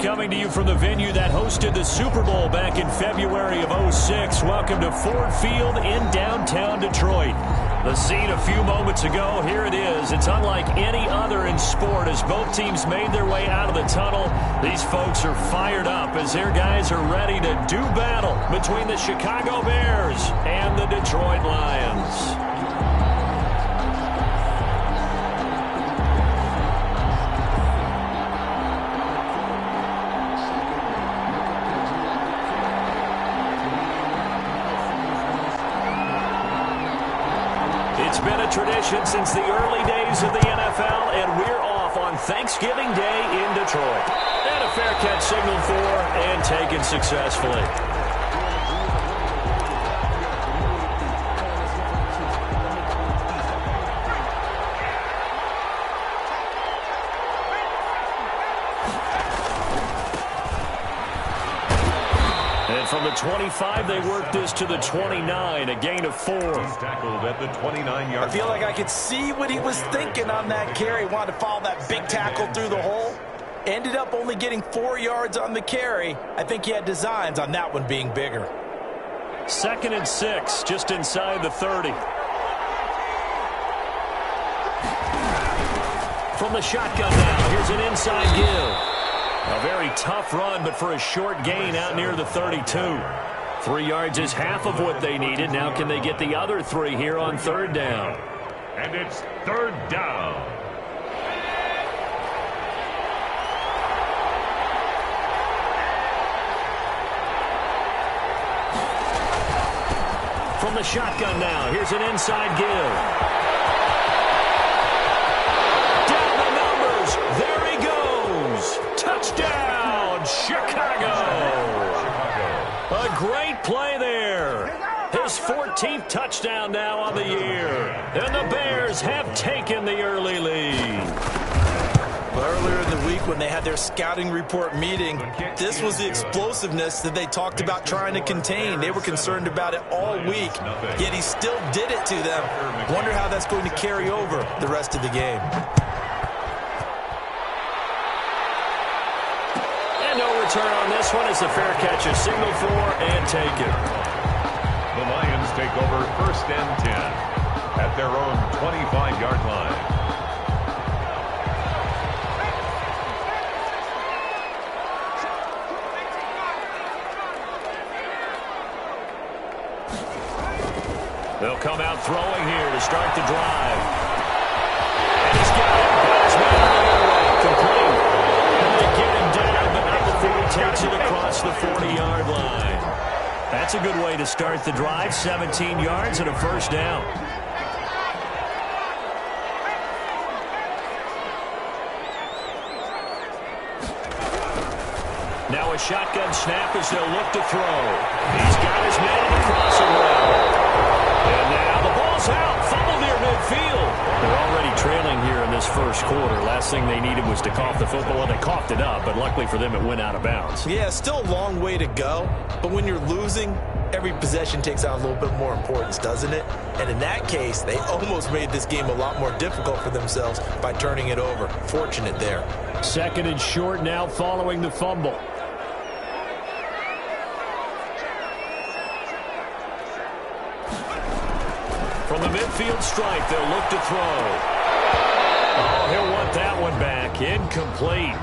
coming to you from the venue that hosted the Super Bowl back in February of '06. Welcome to Ford Field in downtown Detroit. The scene a few moments ago, here it is. It's unlike any other in sport as both teams made their way out of the tunnel. These folks are fired up as their guys are ready to do battle between the Chicago Bears and the Detroit Lions. It's been a tradition since the early days of the NFL, and we're off on Thanksgiving Day in Detroit. And a fair catch signaled for and taken successfully. From the 25, they worked this to the 29, a gain of 4. He's tackled at the 29-yard. I feel like I could see what he was thinking on that carry. Wanted to follow that big tackle through the hole. Ended up only getting 4 yards on the carry. I think he had designs on that one being bigger. 2nd and 6, just inside the 30. From the shotgun now, here's an inside give. A very tough run, but for a short gain out near the 32. 3 yards is half of what they needed. Now can they get the other 3 here on 3rd down? And it's 3rd down. From the shotgun now, here's an inside give. Touchdown, Chicago. A great play there. His 14th touchdown now on the year. And the Bears have taken the early lead. Well, earlier in the week when they had their scouting report meeting, this was the explosiveness that they talked about trying to contain. They were concerned about it all week, yet he still did it to them. Wonder how that's going to carry over the rest of the game. Return on this one is a fair catch, a signal for and taken. The Lions take over 1st and 10 at their own 25-yard line. They'll come out throwing here to start the drive. And he's got it. Got his man on the way. Complete. To get him down, but not before he takes it across the 40-yard line. That's a good way to start the drive. 17 yards and a 1st down. Now a shotgun snap as they'll look to throw. He's got his man across the route. And now the ball's out. Fumble near midfield. They're already trailing here in this 1st quarter. Last thing they needed was to cough the football. Well, they coughed it up, but luckily for them, it went out of bounds. Yeah, still a long way to go. But when you're losing, every possession takes on a little bit more importance, doesn't it? And in that case, they almost made this game a lot more difficult for themselves by turning it over. Fortunate there. 2nd and short now following the fumble. From the midfield stripe, they'll look to throw. Oh, he'll want that one back. Incomplete.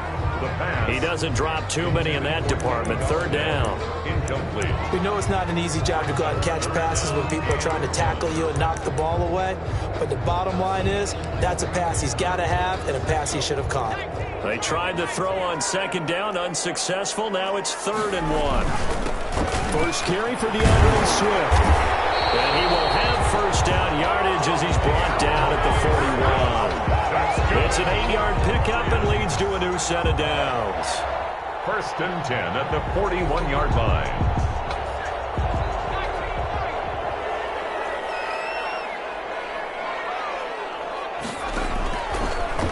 He doesn't drop too many in that department. 3rd down. Incomplete. We know it's not an easy job to go out and catch passes when people are trying to tackle you and knock the ball away. But the bottom line is, that's a pass he's got to have and a pass he should have caught. They tried to throw on 2nd down, unsuccessful. Now it's 3rd and 1. First carry for DeAndre Swift. And he will have 1st down yardage as he's brought down at the 41. It's an 8-yard pickup and leads to a new set of downs. 1st and 10 at the 41-yard line.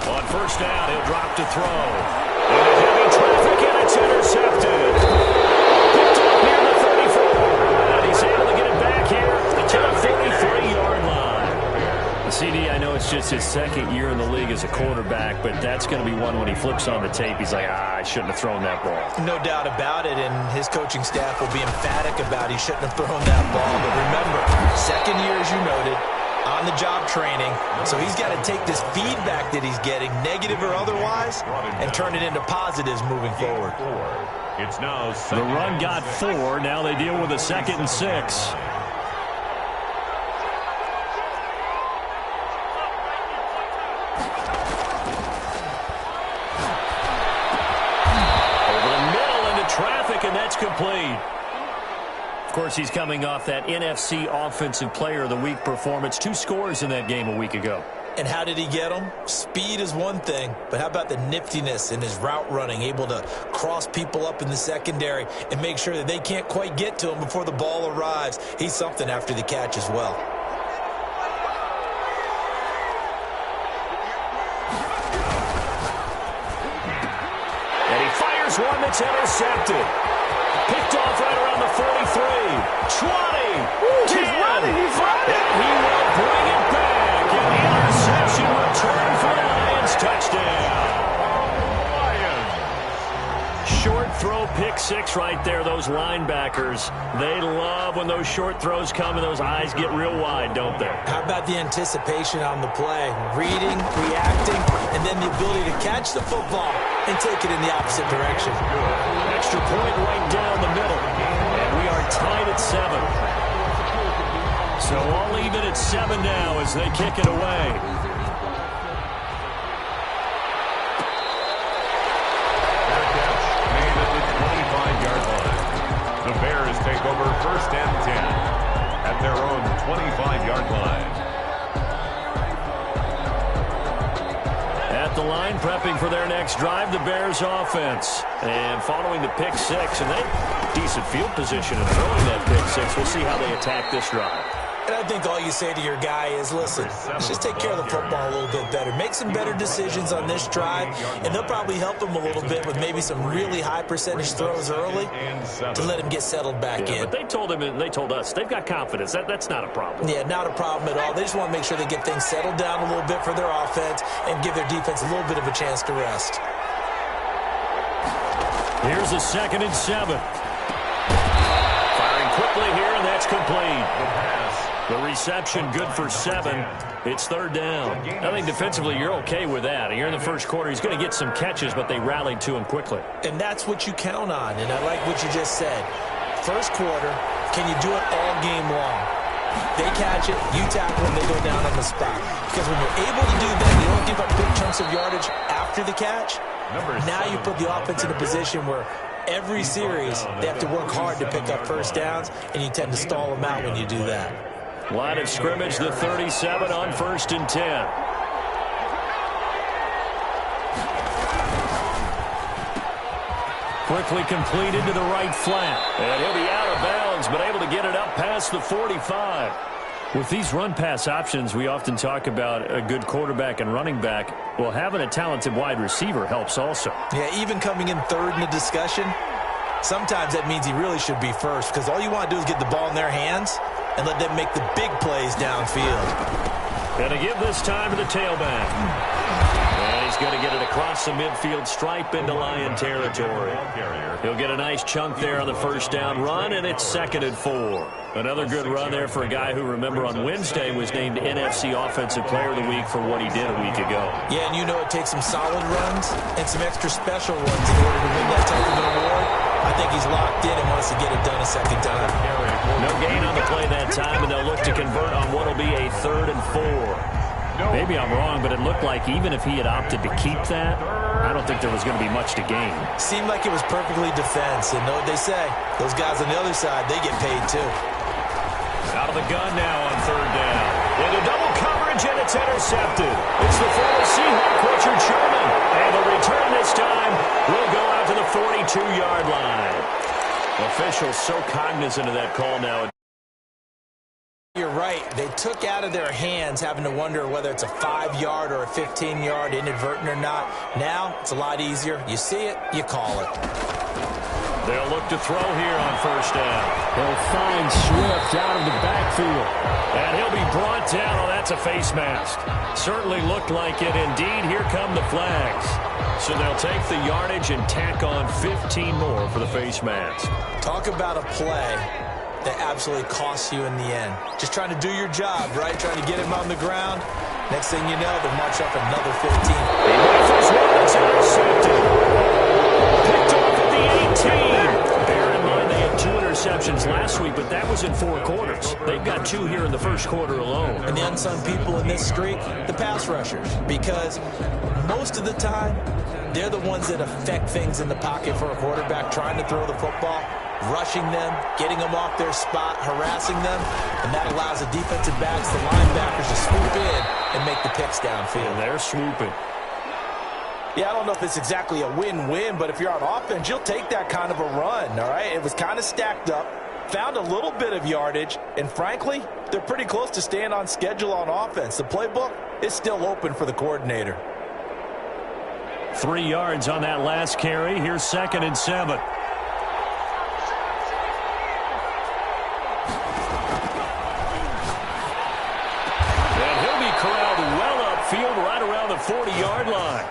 On 1st down, he'll drop to throw. Into heavy traffic, and it's intercepted. Picked up near the 34. And he's able to get it back here to the 33-yard line. CD, I know it's it's just his second year in the league as a quarterback, but that's going to be one when he flips on the tape. He's like, I shouldn't have thrown that ball. No doubt about it, and his coaching staff will be emphatic about he shouldn't have thrown that ball. But remember, second year, as you noted, on-the-job training, so he's got to take this feedback that he's getting, negative or otherwise, and turn it into positives moving forward. It's now the run got 4. Now they deal with a 2nd and 6. And that's complete. Of course, he's coming off that NFC Offensive Player of the Week performance. 2 scores in that game a week ago. And how did he get them? Speed is one thing, but how about the niftiness in his route running, able to cross people up in the secondary and make sure that they can't quite get to him before the ball arrives. He's something after the catch as well. And he fires one that's intercepted. Picked off right around the 43. 20. 10. He's running. And he will bring it back. An interception return for the Lions. Touchdown. Short throw, pick 6 right there. Those linebackers, they love when those short throws come and those eyes get real wide, don't they? How about the anticipation on the play? Reading, reacting, and then the ability to catch the football and take it in the opposite direction. Extra point right down the middle. And we are tied at 7. So all even at 7 now as they kick it away. The Bears take over 1st and 10 at their own 25-yard line. At the line, prepping for their next drive, the Bears offense. And following the pick 6, and they decent field position and throwing that pick 6. We'll see how they attack this drive. And I think all you say to your guy is, listen, let's just take care of the football a little bit better. Make some better decisions on this drive, and they'll probably help him a little bit with maybe some really high percentage throws early to let him get settled back in. But they told him and they told us they've got confidence. That's not a problem. Yeah, not a problem at all. They just want to make sure they get things settled down a little bit for their offense and give their defense a little bit of a chance to rest. Here's a 2nd and 7. Firing quickly here, and that's complete. The reception good for 7. It's 3rd down. I think defensively you're okay with that. You're in the first quarter. He's going to get some catches, but they rallied to him quickly. And that's what you count on, and I like what you just said. First quarter, can you do it all game long? They catch it, you tackle them, they go down on the spot. Because when you're able to do that, you don't give up big chunks of yardage after the catch. Now you put the offense in a position where every series they have to work hard to pick up first downs, and you tend to stall them out when you do that. Line of scrimmage, the 37 on 1st and 10. Quickly completed to the right flat. And he'll be out of bounds, but able to get it up past the 45. With these run-pass options, we often talk about a good quarterback and running back. Well, having a talented wide receiver helps also. Yeah, even coming in 3rd in the discussion, sometimes that means he really should be 1st, because all you want to do is get the ball in their hands and let them make the big plays downfield. And to give this time to the tailback. And he's going to get it across the midfield stripe into Lion territory. He'll get a nice chunk there on the 1st down run, and it's 2nd and 4. Another good run there for a guy who, remember, on Wednesday was named NFC Offensive Player of the Week for what he did a week ago. Yeah, and you know it takes some solid runs and some extra special runs in order to win that type of an award. I think he's locked in and wants to get it done a 2nd time. No gain on the play that time, and they'll look to convert on what will be a 3rd and 4. Maybe I'm wrong, but it looked like even if he had opted to keep that, I don't think there was going to be much to gain. Seemed like it was perfectly defense, and know what they say. Those guys on the other side, they get paid too. Out of the gun now on 3rd down. Into double coverage, and it's intercepted. It's the former Seahawk, Richard Sherman. And the return this time will go out to the 42-yard line. Officials so cognizant of that call now. You're right. They took out of their hands having to wonder whether it's a 5-yard or a 15-yard inadvertent or not. Now it's a lot easier. You see it, you call it. They'll look to throw here on 1st down. They'll find Swift out of the backfield. And he'll be brought down. Oh, that's a face mask. Certainly looked like it. Indeed, here come the flags. So they'll take the yardage and tack on 15 more for the face mask. Talk about a play that absolutely costs you in the end. Just trying to do your job, right? Trying to get him on the ground. Next thing you know, they'll march up another 15. It's intercepted. Picked off at the 18. Bear in mind they had 2 interceptions last week, but that was in 4 quarters. They've got 2 here in the first quarter alone. And the unsung people in this streak, the pass rushers. Because most of the time, they're the ones that affect things in the pocket for a quarterback trying to throw the football. Rushing them, getting them off their spot, harassing them, and that allows the defensive backs, the linebackers, to swoop in and make the picks downfield. And they're swooping. Yeah, I don't know if it's exactly a win-win, but if you're on offense, you'll take that kind of a run, all right? It was kind of stacked up, found a little bit of yardage, and frankly, they're pretty close to staying on schedule on offense. The playbook is still open for the coordinator. 3 yards on that last carry. Here's 2nd and 7. Right around the 40-yard line.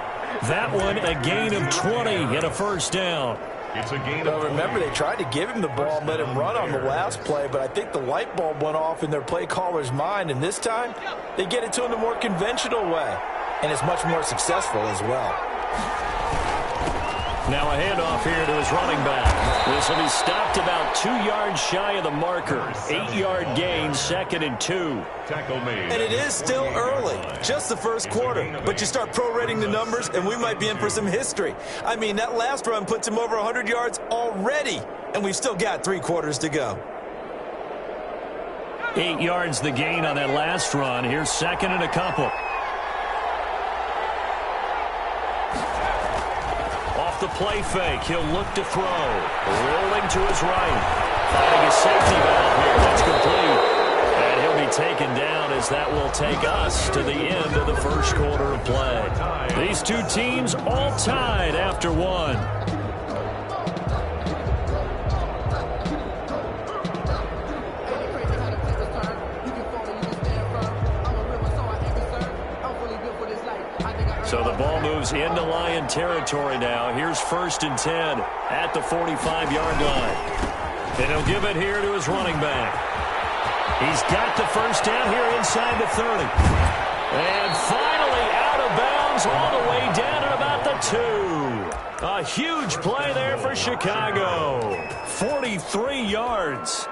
That one a gain of 20 and a first down. It's a gain of remember, they tried to give him the ball and let him run on the last play, but I think the light bulb went off in their play caller's mind, and this time they get it to him the more conventional way, and it's much more successful as well. Now a handoff here to his running back. This will be stopped about 2 yards shy of the marker. 8-yard gain, 2nd and 2. Tackle made. And it is still early, just the first quarter. But you start prorating the numbers, and we might be in for some history. I mean, that last run puts him over 100 yards already, and we've still got 3 quarters to go. 8 yards the gain on that last run. Here's 2nd and a couple. The play fake. He'll look to throw. Rolling to his right. Finding a safety valve here. That's complete. And he'll be taken down as that will take us to the end of the first quarter of play. These 2 teams all tied after 1. So the ball moves into Lion territory now. Here's 1st and 10 at the 45-yard line. And he'll give it here to his running back. He's got the first down here inside the 30. And finally out of bounds all the way down at about the 2. A huge play there for Chicago. 43 yards.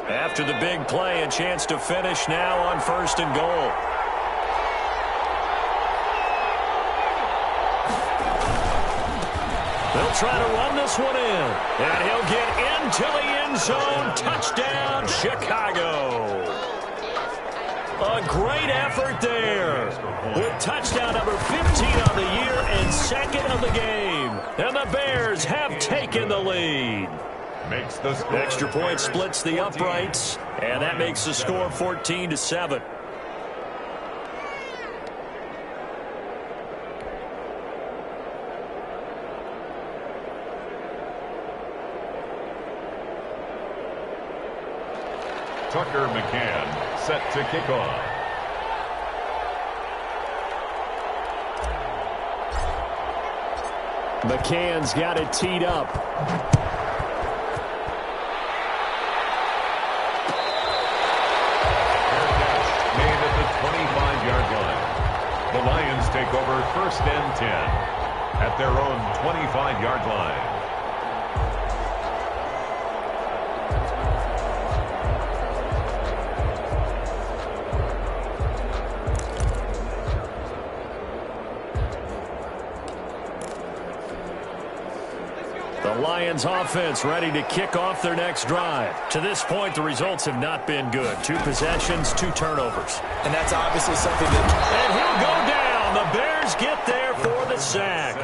After the big play, a chance to finish now on 1st and goal. They'll try to run this one in. And he'll get into the end zone. Touchdown, Chicago. A great effort there. With touchdown number 15 on the year and 2nd of the game. And the Bears have taken the lead. Makes the score. Extra point splits the uprights, and that makes the score 14-7. Tucker McCann set to kick off. McCann's got it teed up. The Lions take over 1st and 10 at their own 25-yard line. The Lions offense ready to kick off their next drive. To this point, the results have not been good. 2 possessions, 2 turnovers. And that's obviously something that... And he'll go down. The Bears get there for the sack.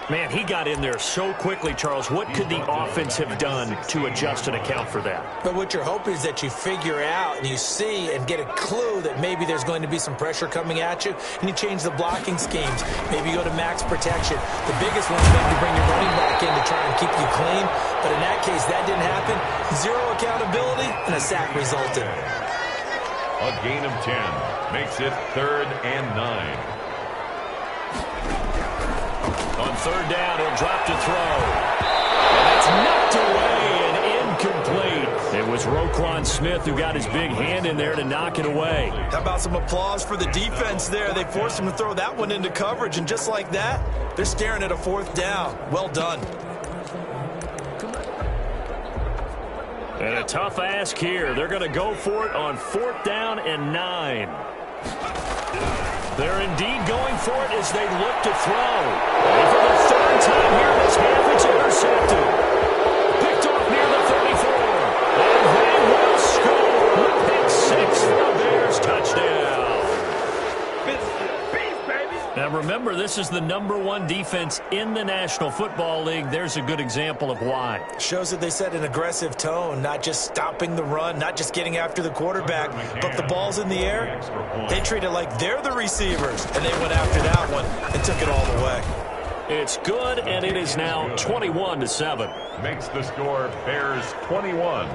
Man, he got in there so quickly, Charles. What could the offense have done to adjust and account for that? But what you're hoping is that you figure out and you see and get a clue that maybe there's going to be some pressure coming at you, and you change the blocking schemes. Maybe you go to max protection. The biggest one is maybe to bring your running back in to try and keep you clean. But in that that case, that didn't happen. Zero accountability, and a sack resulted. A gain of 10 makes it 3rd and 9. On 3rd down, he'll drop to throw. And that's knocked away and incomplete. It was Roquan Smith who got his big hand in there to knock it away. How about some applause for the defense there? They forced him to throw that one into coverage, and just like that, they're staring at a 4th down. Well done. And a tough ask here. They're going to go for it on 4th down and 9. They're indeed going for it as they look to throw. And for the 3rd time here this half, it's intercepted. Picked off near the 34. And they will score. A pick 6 for the Bears. Touchdown. Now remember, this is the #1 defense in the National Football League. There's a good example of why. Shows that they set an aggressive tone, not just stopping the run, not just getting after the quarterback, but the ball's in the air. They treat it like they're the receivers, and they went after that one and took it all the way. It's good, and it is now 21-7. Makes the score Bears 21,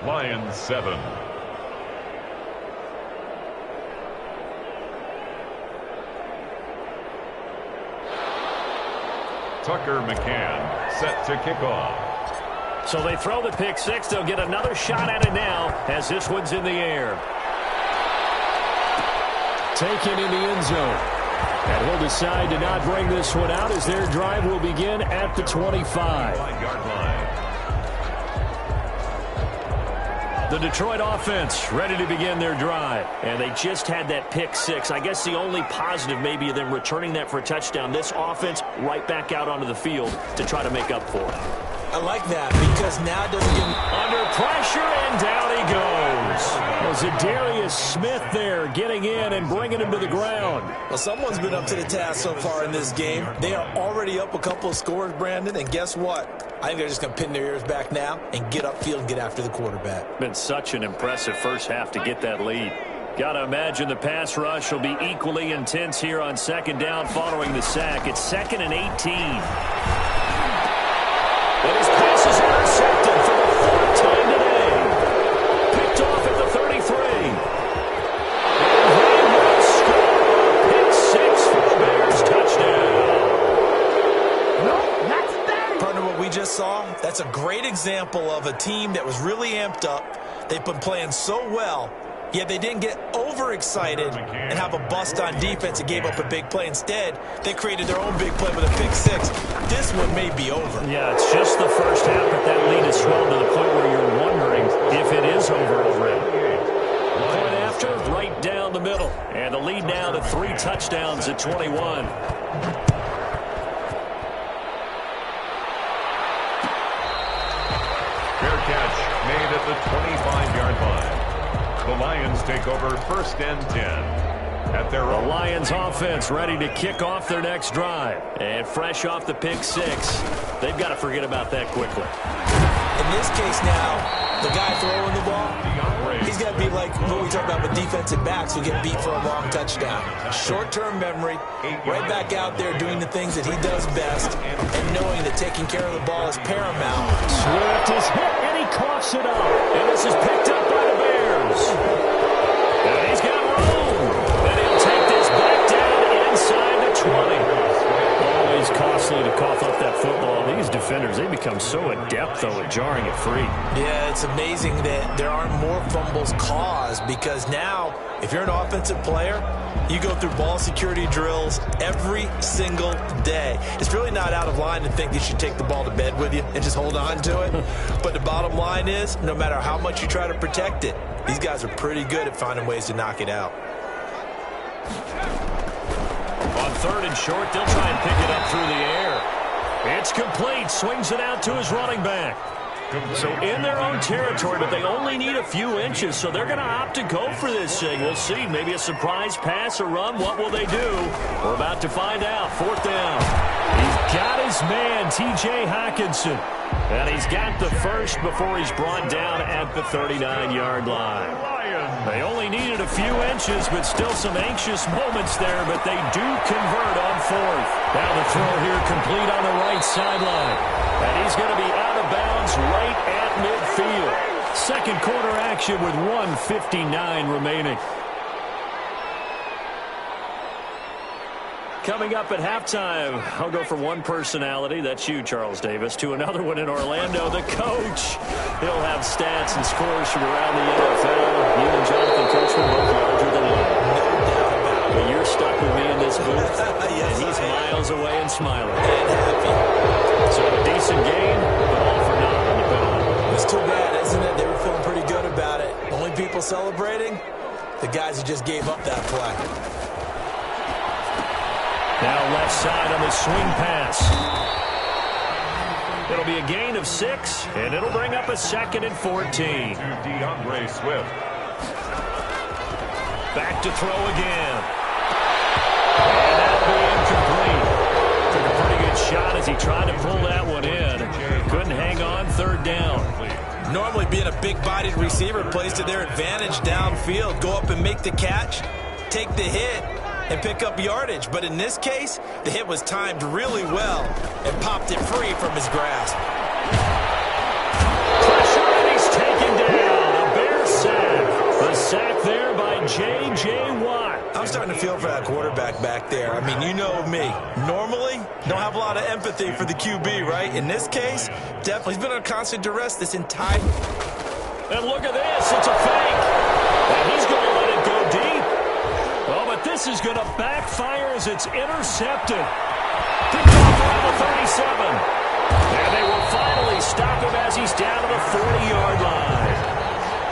Lions 7. Tucker McCann set to kick off. So they throw the pick 6. They'll get another shot at it now as this one's in the air. Taken in the end zone. And he'll decide to not bring this one out as their drive will begin at the 25. Yard line. The Detroit offense ready to begin their drive. And they just had that pick 6. I guess the only positive maybe of them returning that for a touchdown. This offense right back out onto the field to try to make up for it. I like that because now it doesn't get under pressure, and down he goes. Well, Zadarius Smith there getting in and bringing him to the ground. Well, someone's been up to the task so far in this game. They are already up a couple of scores, Brandon, and guess what? I think they're just going to pin their ears back now and get upfield and get after the quarterback. Been such an impressive first half to get that lead. Got to imagine the pass rush will be equally intense here on 2nd down following the sack. It's 2nd and 18. And his pass is intercepted for the 4th time today. Picked off at the 33. And they will score. Pick 6 for the Bears. Touchdown. Partner, what we just saw, that's a great example of a team that was really amped up. They've been playing so well, yet they didn't get overexcited and have a bust on defense and gave up a big play. Instead, they created their own big play with a pick 6. This one may be over. Yeah, it's just the first half, but that lead has swelled to the point where you're wondering if it is over already. Point after, right down the middle. And the lead now to 3 touchdowns at 21. Fair catch made at the 25-yard line. The Lions take over 1st and 10. At their own. The Lions offense ready to kick off their next drive. And fresh off the pick 6, they've got to forget about that quickly. In this case now, the guy throwing the ball, he's got to be like what we talk about with defensive backs who get beat for a long touchdown. Short-term memory, right back out there doing the things that he does best, and knowing that taking care of the ball is paramount. Swift is hit, and he coughs it up. And this is picked up by the Bears. And he's got room. And he'll take this back down inside the 20. Always costly to cough up that football. These defenders, they become so adept, though, at jarring it free. Yeah, it's amazing that there aren't more fumbles caused because now, if you're an offensive player, you go through ball security drills every single day. It's really not out of line to think you should take the ball to bed with you and just hold on to it. But the bottom line is, no matter how much you try to protect it, these guys are pretty good at finding ways to knock it out. On 3rd and short, they'll try and pick it up through the air. It's complete. Swings it out to his running back. So in their own territory, but they only need a few inches, so they're going to opt to go for this thing. We'll see. Maybe a surprise pass or run. What will they do? We're about to find out. 4th down. He's got his man, T.J. Hockenson. And he's got the first before he's brought down at the 39-yard line. They only needed a few inches, but still some anxious moments there, but they do convert on 4th. Now the throw here complete on the right sideline. And he's going to be out of bounds right second quarter action with 1:59 remaining. Coming up at halftime, I'll go from one personality, that's you, Charles Davis, to another one in Orlando, the coach. He'll have stats and scores from around the NFL. You and Jonathan Coachman both larger than life. But you're stuck with me in this booth, yes, and he's miles away and smiling. And happy. So a decent game, but all for naught on the penalty. It's too bad, isn't it? They were feeling pretty good about it. Only people celebrating? The guys who just gave up that play. Now left side on the swing pass. It'll be a gain of 6, and it'll bring up a 2nd and 14. To DeAndre Swift. Back to throw again. And that'll be incomplete. Took a pretty good shot as he tried to pull that one in. Couldn't hang on, 3rd down. Normally being a big-bodied receiver plays to their advantage downfield. Go up and make the catch, take the hit, and pick up yardage. But in this case, the hit was timed really well and popped it free from his grasp. Pressure, and he's taken down. A Bear sack. The sack there by J.J. Watt. I'm starting to feel for that quarterback back there. I mean, you know me. Normally, don't have a lot of empathy for the QB, right? In this case, definitely. He's been under constant duress this entire... And look at this. It's a fake. And he's going to let it go deep. Well, but this is going to backfire as it's intercepted. Picked off around the 37. And they will finally stop him as he's down to the 40-yard line.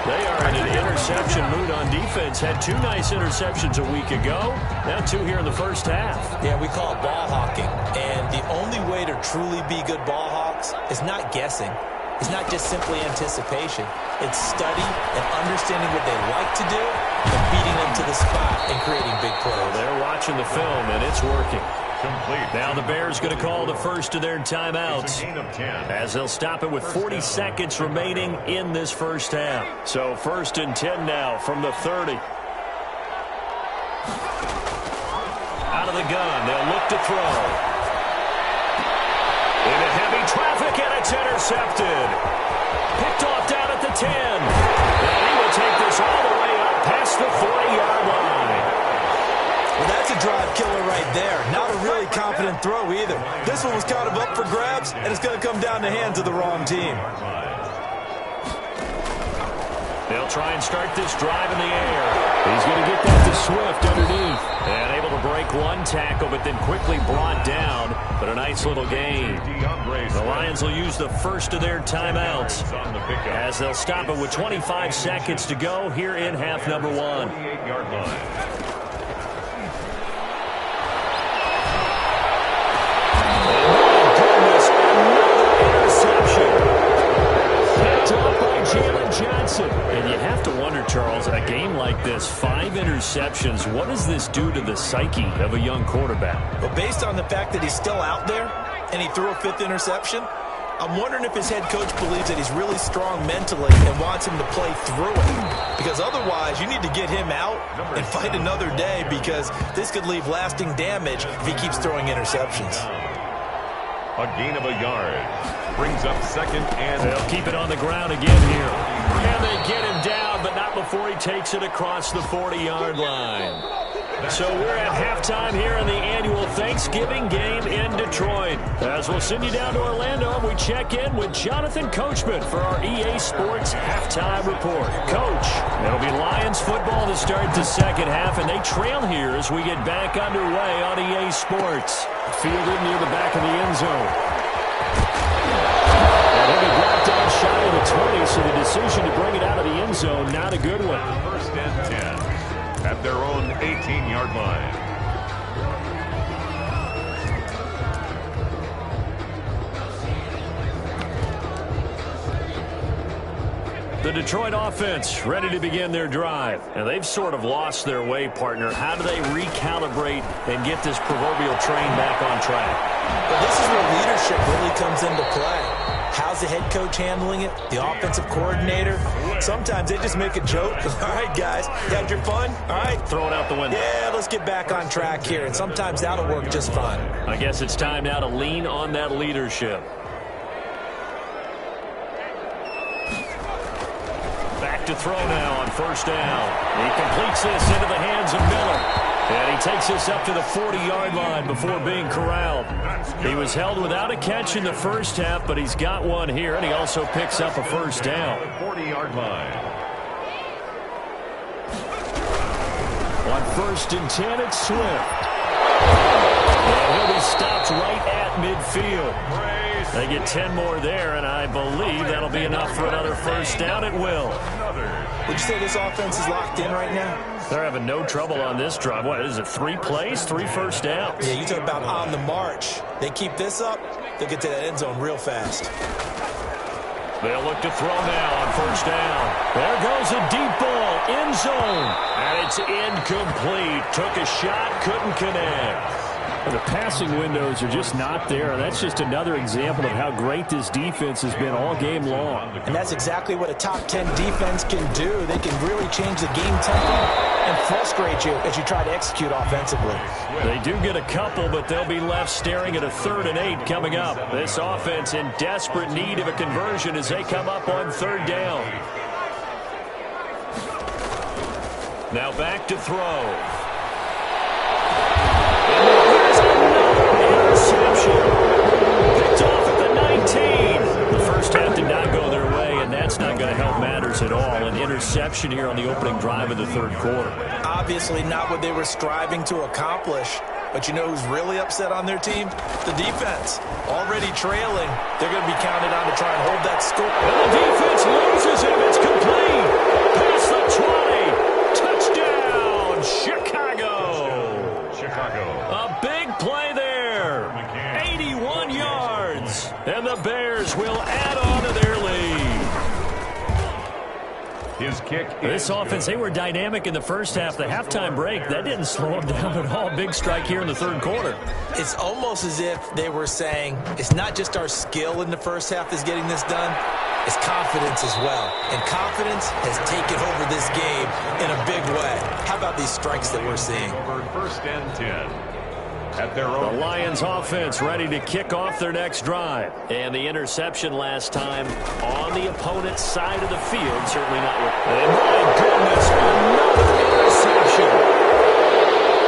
They are in an interception mood on defense. Had 2 nice interceptions a week ago. Now 2 here in the first half. Yeah, we call it ball hawking. And the only way to truly be good ball hawks is not guessing. It's not just simply anticipation. It's study and understanding what they like to do and beating them to the spot and creating big plays. Well, they're watching the film, and it's working. Complete. Now the Bears going to call the first of their timeouts as they'll stop it with 40 seconds remaining in this first half. So 1st and 10 now from the 30. Out of the gun, they'll look to throw. Into heavy traffic, and it's intercepted. Picked off down at the 10. And he will take this all the way up past the 40-yard line. Well, that's a drive killer right there. Not a really confident throw either. This one was kind of up for grabs, and it's going to come down the hands of the wrong team. They'll try and start this drive in the air. He's going to get that to Swift underneath. And able to break one tackle, but then quickly brought down. But a nice little gain. The Lions will use the first of their timeouts as they'll stop it with 25 seconds to go here in half number 1. Johnson. And you have to wonder, Charles, a game like this, 5 interceptions, what does this do to the psyche of a young quarterback? Well, based on the fact that he's still out there and he threw a 5th interception, I'm wondering if his head coach believes that he's really strong mentally and wants him to play through it. Because otherwise, you need to get him out and fight another day, because this could leave lasting damage if he keeps throwing interceptions. A gain of a yard. Brings up 2nd and... They'll keep it on the ground again here. And they get him down, but not before he takes it across the 40-yard line. So we're at halftime here in the annual Thanksgiving game in Detroit. As we'll send you down to Orlando, and we check in with Jonathan Coachman for our EA Sports halftime report. Coach, it'll be Lions football to start the second half, and they trail here as we get back underway on EA Sports. Fielded near the back of the end zone. And he'll be brought down shy of the 20, so the decision to bring it out of the end zone, not a good one. 1st and 10 at their own 18-yard line. The Detroit offense ready to begin their drive. And they've sort of lost their way, partner. How do they recalibrate and get this proverbial train back on track? Well, this is where leadership really comes into play. How's the head coach handling it? The offensive coordinator? Sometimes they just make a joke. All right, guys, you had your fun? All right. Throw it out the window. Yeah, let's get back on track here. And sometimes that'll work just fine. I guess it's time now to lean on that leadership. to throw now on first down. He completes this into the hands of Miller. And he takes this up to the 40-yard line before being corralled. He was held without a catch in the first half, but he's got one here, and he also picks up a first down. 40-yard line. On first and 10, it's Swift. And he'll be stopped right at midfield. They get 10 more there, and I believe that'll be enough for another first down. It will. Would you say this offense is locked in right now? They're having no trouble on this drive. What is it, 3 plays, 3 first downs? Yeah, you talk about on the march. They keep this up, they'll get to that end zone real fast. They'll look to throw now on first down. There goes a deep ball, end zone. And it's incomplete. Took a shot, couldn't connect. The passing windows are just not there. That's just another example of how great this defense has been all game long. And that's exactly what a top 10 defense can do. They can really change the game tempo and frustrate you as you try to execute offensively. They do get a couple, but they'll be left staring at a 3rd and 8 coming up. This offense in desperate need of a conversion as they come up on 3rd down. Now back to throw. Interception. Picked off at the 19. The first half did not go their way, and that's not going to help matters at all. An interception here on the opening drive of the 3rd quarter. Obviously not what they were striving to accomplish. But you know who's really upset on their team? The defense. Already trailing. They're going to be counted on to try and hold that score. And the defense loses him. It's complete. Past the 20. Touchdown, Chicago. A big play there. 81 yards. And the Bears will add on to their lead. His kick. This offense, they were dynamic in the first half. The halftime break, that didn't slow them down at all. Big strike here in the 3rd quarter. It's almost as if they were saying, it's not just our skill in the first half that's getting this done, it's confidence as well. And confidence has taken over this game in a big way. How about these strikes that we're seeing? Over 1st and 10. At their own. The Lions offense ready to kick off their next drive. And the interception last time on the opponent's side of the field. Certainly not with. And my goodness, another interception.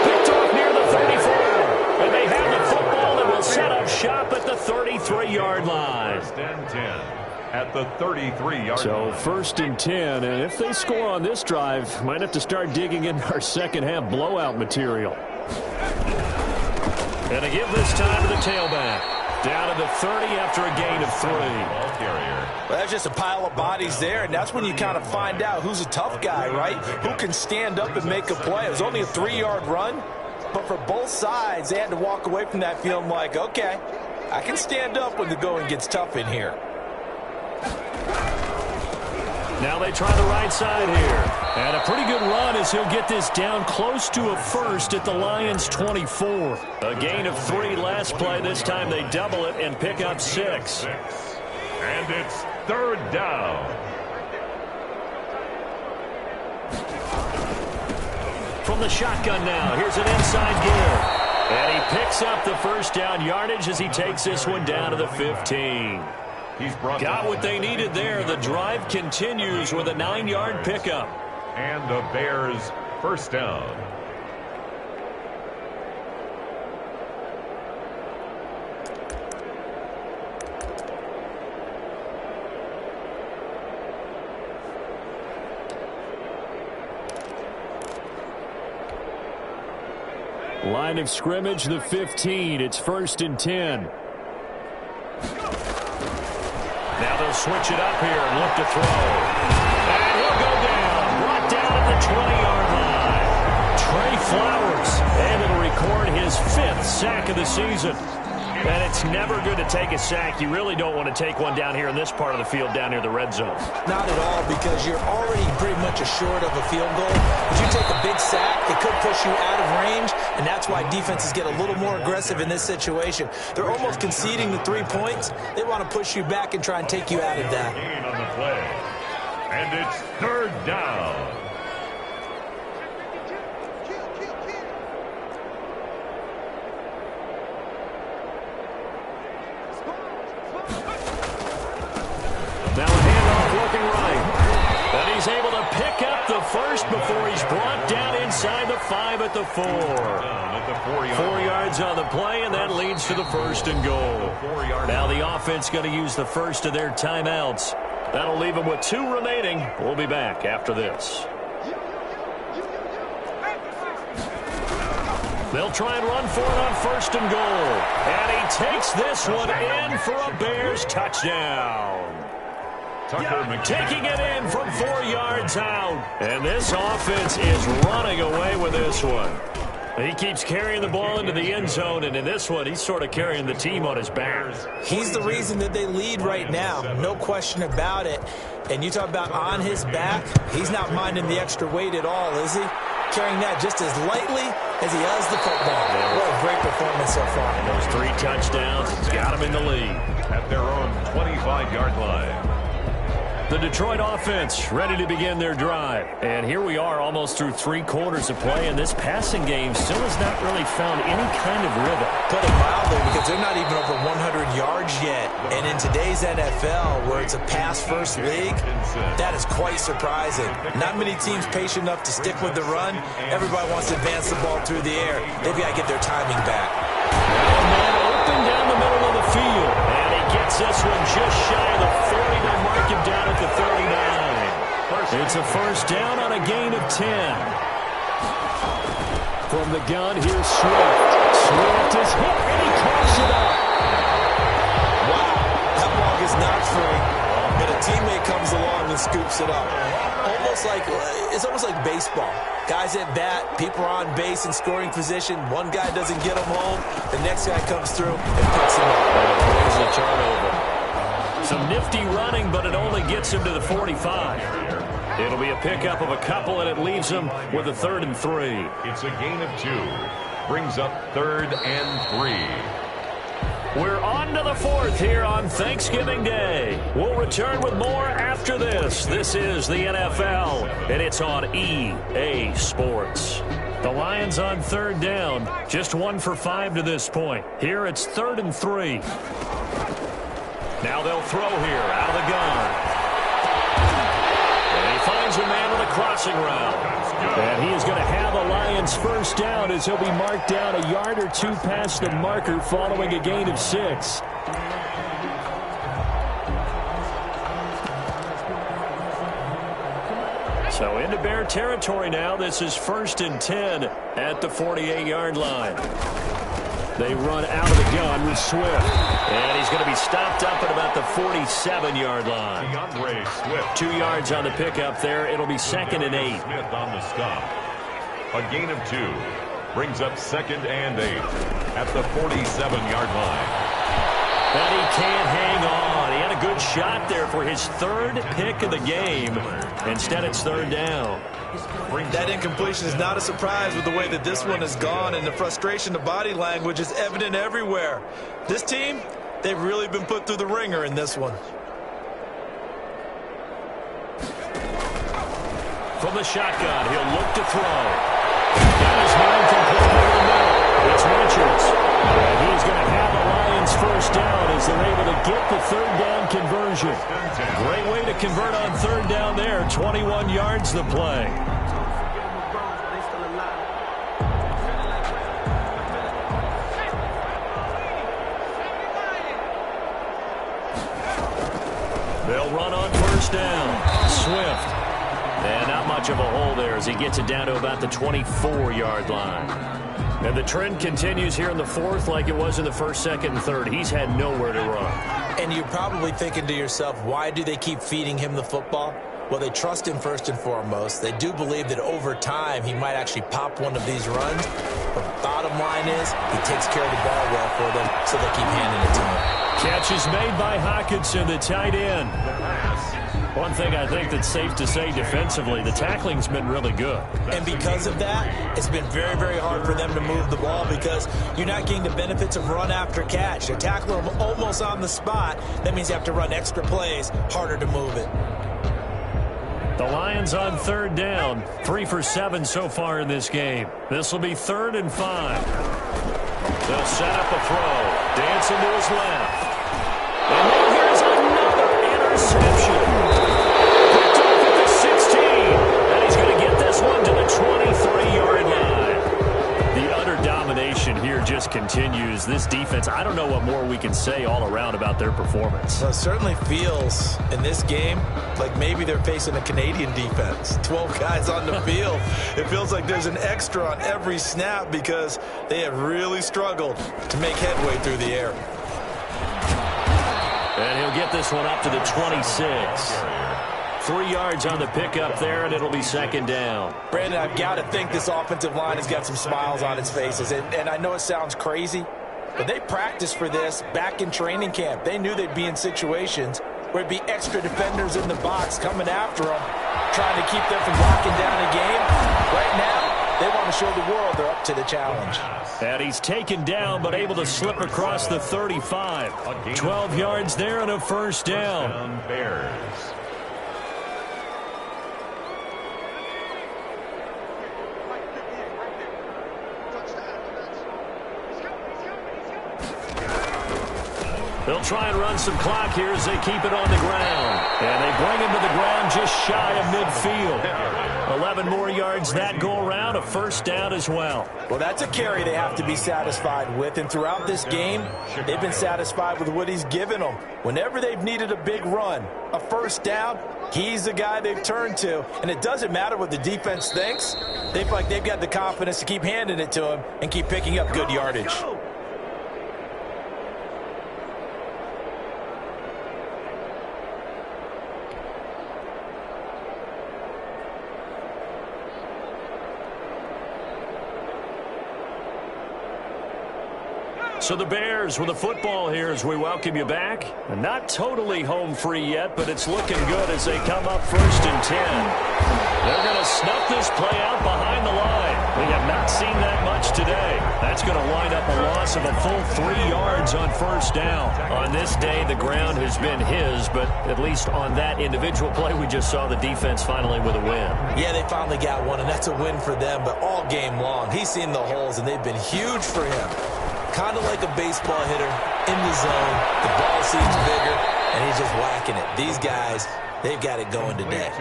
Picked off near the 34. And they have the football and will set up shop at the 33-yard line. 1st and 10. At the 33-yard So line. 1st and 10. And if they score on this drive, might have to start digging in our second half blowout material. And to give this time to the tailback. Down to the 30 after a gain of 3. Ball carrier. Well, that's just a pile of bodies there, and that's when you kind of find out who's a tough guy, right? Who can stand up and make a play. It was only a 3-yard run, but for both sides, they had to walk away from that feeling like, okay, I can stand up when the going gets tough in here. Now they try the right side here. And a pretty good run as he'll get this down close to a first at the Lions' 24. A gain of 3 last play. This time they double it and pick up 6. And it's 3rd down. From the shotgun now, here's an inside give. And he picks up the first down yardage as he takes this one down to the 15. He's brought Got what they needed there. The drive continues with a 9-yard pickup. And the Bears' 1st down. Line of scrimmage, the 15. It's 1st and 10. Now they'll switch it up here and look to throw. And he'll go down. Brought down at the 20-yard line. Trey Flowers. And it'll record his 5th sack of the season. And it's never good to take a sack. You really don't want to take one down here in this part of the field, down near the red zone. Not at all, because you're already pretty much assured of a field goal. If you take a big sack, it could push you out of range, and that's why defenses get a little more aggressive in this situation. They're almost conceding the 3 points. They want to push you back and try and take you out of that. Gain on the play. And it's 3rd down. Now a handoff working right. And he's able to pick up the first before he's brought down inside the 5 at the 4. 4 yards on the play, and that leads to the 1st and goal. Now the offense going to use the first of their timeouts. That'll leave them with 2 remaining. We'll be back after this. They'll try and run for it on 1st and goal. And he takes this one in for a Bears touchdown. Taking it in from 4 yards out. And this offense is running away with this one. He keeps carrying the ball into the end zone, and in this one, he's sort of carrying the team on his back. He's the reason that they lead right now, no question about it. And you talk about on his back, he's not minding the extra weight at all, is he? Carrying that just as lightly as he does the football. What a great performance so far. And those 3 touchdowns, it's got him in the lead. At their own 25-yard line. The Detroit offense ready to begin their drive. And here we are almost through 3 quarters of play, and this passing game still has not really found any kind of rhythm. Put it mildly, because they're not even over 100 yards yet. And in today's NFL, where it's a pass-first league, that is quite surprising. Not many teams patient enough to stick with the run. Everybody wants to advance the ball through the air. They've got to get their timing back. And man open down the middle of the field. And he gets this one just shy of the 40. They mark him down at the 39. It's a 1st down on a gain of 10. From the gun, here's Swift. Swift is hit, and he coughs it up. Wow, that ball is not free, but a teammate comes along and scoops it up. It's almost like baseball. Guys at bat, people are on base in scoring position. One guy doesn't get him home. The next guy comes through and picks him up. There's the turnover. Some nifty running, but it only gets him to the 45. It'll be a pickup of a couple, and it leaves him with a 3rd and 3. It's a gain of 2. Brings up 3rd and 3. We're on to the 4th here on Thanksgiving Day. We'll return with more after this. This is the NFL, and it's on EA Sports. The Lions on 3rd down, just 1 for 5 to this point. Here it's 3rd and 3. Now they'll throw here out of the gun. And he finds a man with a crossing route. And he is going to have a Lions 1st down as he'll be marked down a yard or 2 past the marker following a gain of 6. So into Bear territory now. This is 1st and 10 at the 48-yard line. They run out of the gun with Swift. And he's going to be stopped up at about the 47-yard line. Swift. 2 yards on the pickup there. It'll be 2nd and 8. Smith on the stop. A gain of 2. Brings up 2nd and 8 at the 47-yard line. And he can't hang on. He had a good shot there for his 3rd pick of the game. Instead, it's 3rd down. That incompletion is not a surprise with the way that this one has gone, and the frustration, the body language is evident everywhere. This team, they've really been put through the ringer in this one. From the shotgun, he'll look to throw. That is not complete over the middle. It's Richards. And he's going to have the Lions 1st down as they're able to get the 3rd down conversion. Great way to convert on 3rd down there. 21 yards the play. They'll run on 1st down. Swift. And not much of a hole there as he gets it down to about the 24-yard line. And the trend continues here in the 4th like it was in the 1st, 2nd, and 3rd. He's had nowhere to run. And you're probably thinking to yourself, why do they keep feeding him the football? Well, they trust him first and foremost. They do believe that over time he might actually pop one of these runs. But the bottom line is he takes care of the ball well for them, so they keep handing it to him. Catch is made by Hockenson, the tight end. One thing I think that's safe to say defensively, the tackling's been really good. And because of that, it's been very, very hard for them to move the ball because you're not getting the benefits of run after catch. They're tackling them almost on the spot. That means you have to run extra plays, harder to move it. The Lions on 3rd down, 3 for 7 so far in this game. This will be 3rd and 5. They'll set up a throw, dancing to his left. And now here's another interception. Picked off at the continues. This defense, I don't know what more we can say all around about their performance. Well, it certainly feels in this game like maybe they're facing a Canadian defense. 12 guys on the field. It feels like there's an extra on every snap because they have really struggled to make headway through the air. And he'll get this one up to the 26. 3 yards on the pickup there, and it'll be second down. Brandon, I've got to think this offensive line has got some smiles on its faces. And I know it sounds crazy, but they practiced for this back in training camp. They knew they'd be in situations where it'd be extra defenders in the box coming after them, trying to keep them from locking down a game. Right now, they want to show the world they're up to the challenge. And he's taken down, but able to slip across the 35. 12 yards there and a first down. Bears. They'll try and run some clock here as they keep it on the ground. And they bring him to the ground just shy of midfield. 11 more yards that go around, a first down as well. Well, that's a carry they have to be satisfied with. And throughout this game, they've been satisfied with what he's given them. Whenever they've needed a big run, a first down, he's the guy they've turned to. And it doesn't matter what the defense thinks. They feel like they've got the confidence to keep handing it to him and keep picking up good yardage. So the Bears with the football here as we welcome you back. And not totally home free yet, but it's looking good as they come up 1st and 10. They're going to snuff this play out behind the line. We have not seen that much today. That's going to wind up a loss of a full 3 yards on first down. On this day, the ground has been his, but at least on that individual play, we just saw the defense finally with a win. Yeah, they finally got one, and that's a win for them, but all game long, he's seen the holes, and they've been huge for him. Kind of like a baseball hitter in the zone. The ball seems bigger, and he's just whacking it. These guys, they've got it going today.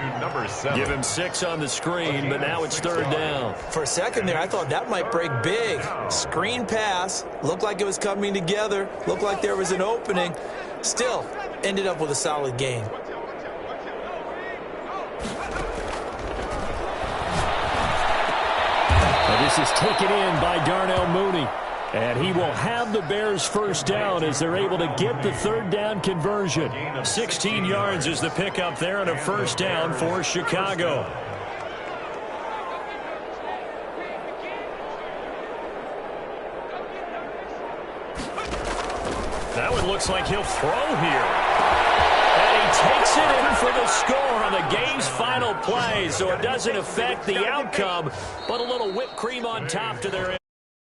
Give him 6 on the screen, but now it's 3rd down. For a second there, I thought that might break big. Screen pass. Looked like it was coming together. Looked like there was an opening. Still, ended up with a solid gain. This is taken in by Darnell Mooney. And he will have the Bears first down as they're able to get the 3rd down conversion. 16 yards is the pickup there and a first down for Chicago. That one looks like he'll throw here. Takes it in for the score on the game's final play, so it doesn't affect the outcome, but a little whipped cream on top to their